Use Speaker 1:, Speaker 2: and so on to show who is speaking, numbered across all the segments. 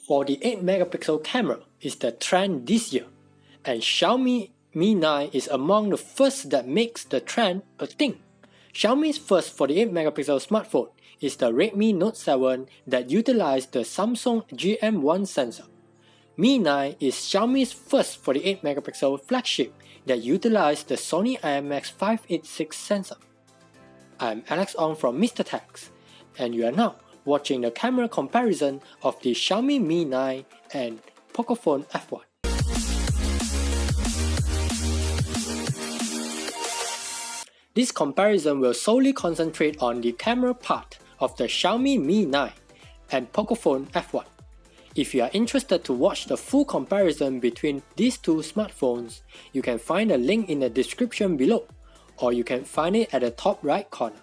Speaker 1: 48 megapixel camera is the trend this year, and Xiaomi Mi 9 is among the first that makes the trend a thing. Xiaomi's first 48 megapixel smartphone is the Redmi Note 7 that utilized the Samsung GM1 sensor. Mi 9 is Xiaomi's first 48 megapixel flagship that utilized the Sony IMX586 sensor. I'm Alex Ong from Mr. Tax, and you are now watching the camera comparison of the Xiaomi Mi 9 and Pocophone F1. This comparison will solely concentrate on the camera part of the Xiaomi Mi 9 and Pocophone F1. If you are interested to watch the full comparison between these two smartphones, you can find a link in the description below, or you can find it at the top right corner.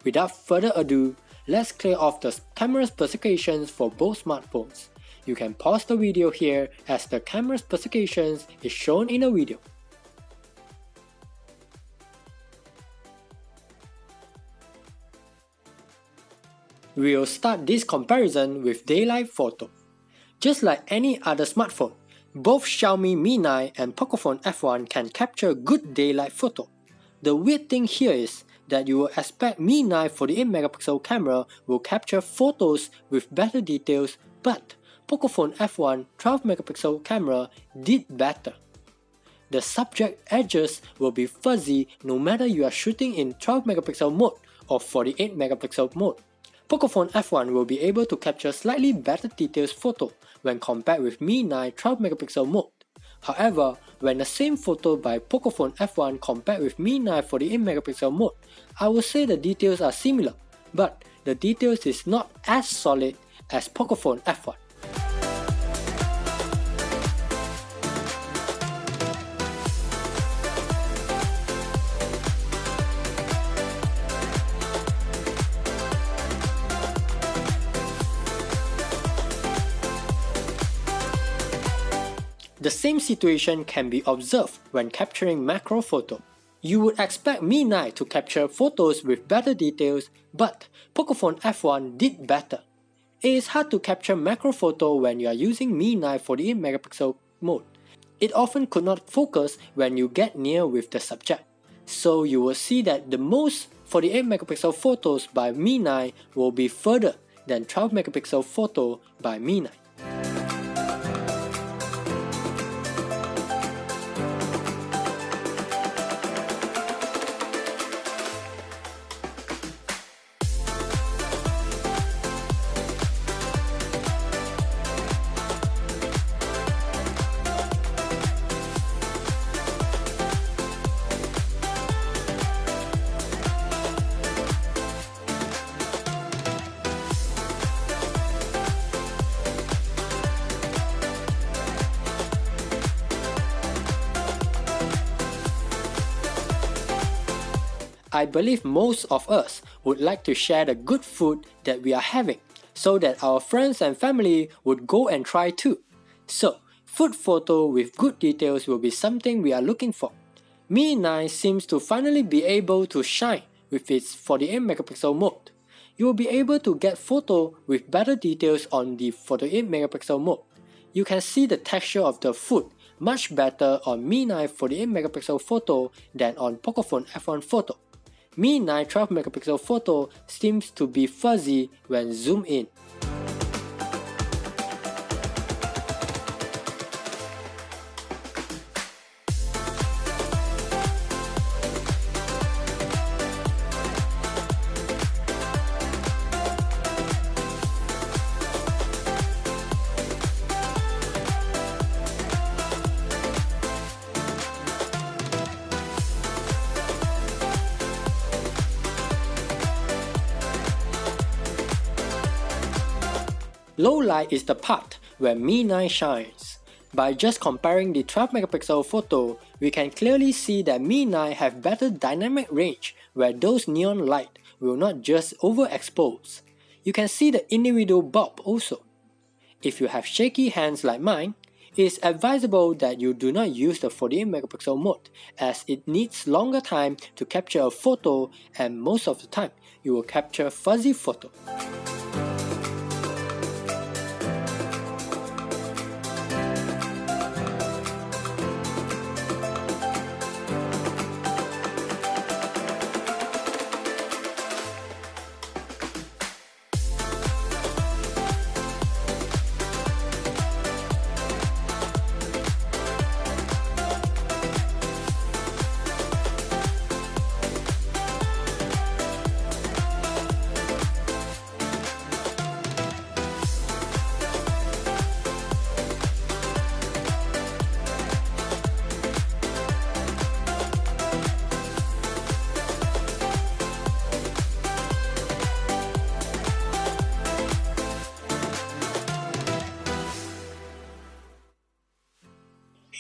Speaker 1: Without further ado, let's clear off the camera specifications for both smartphones. You can pause the video here as the camera specifications is shown in the video. We'll start this comparison with daylight photo. Just like any other smartphone, both Xiaomi Mi 9 and Pocophone F1 can capture good daylight photo. The weird thing here is that you will expect Mi 9 48 megapixel camera will capture photos with better details, but Pocophone F1 12 megapixel camera did better. The subject edges will be fuzzy no matter you are shooting in 12 megapixel mode or 48 megapixel mode. Pocophone F1 will be able to capture slightly better details photo when compared with Mi 9 12 megapixel mode. However, when the same photo by Pocophone F1 compared with Mi 9 48 megapixel mode, I would say the details are similar, but the details is not as solid as Pocophone F1. The same situation can be observed when capturing macro photo. You would expect Mi 9 to capture photos with better details, but Pocophone F1 did better. It is hard to capture macro photo when you are using Mi 9 48 megapixel mode. It often could not focus when you get near with the subject. So you will see that the most 48 megapixel photos by Mi 9 will be further than 12 megapixel photo by Mi 9. I believe most of us would like to share the good food that we are having, so that our friends and family would go and try too. So, food photo with good details will be something we are looking for. Mi 9 seems to finally be able to shine with its 48 megapixel mode. You will be able to get photo with better details on the 48 megapixel mode. You can see the texture of the food much better on Mi 9 48 megapixel photo than on Pocophone F1 photo. Mi 9 12 megapixel photo seems to be fuzzy when zoomed in. Low light is the part where Mi 9 shines. By just comparing the 12 megapixel photo, we can clearly see that Mi 9 have better dynamic range where those neon light will not just overexpose. You can see the individual bulb also. If you have shaky hands like mine, it is advisable that you do not use the 48 megapixel mode as it needs longer time to capture a photo, and most of the time you will capture fuzzy photo.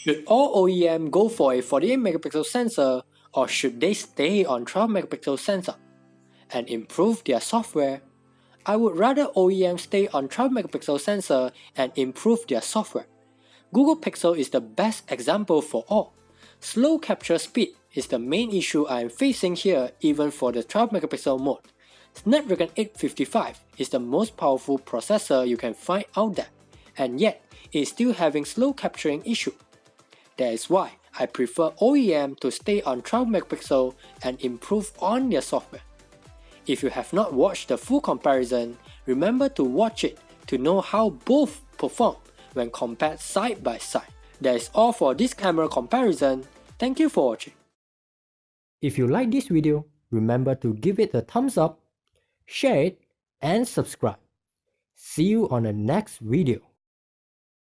Speaker 1: Should all OEM go for a 48 megapixel sensor, or should they stay on 12 megapixel sensor and improve their software? I would rather OEM stay on 12 megapixel sensor and improve their software. Google Pixel is the best example for all. Slow capture speed is the main issue I am facing here even for the 12 megapixel mode. Snapdragon 855 is the most powerful processor you can find out there, and yet it is still having slow capturing issue. That is why I prefer OEM to stay on 12 megapixel and improve on their software. If you have not watched the full comparison, remember to watch it to know how both perform when compared side by side. That is all for this camera comparison. Thank you for watching. If you like this video, remember to give it a thumbs up, share it, and subscribe. See you on the next video.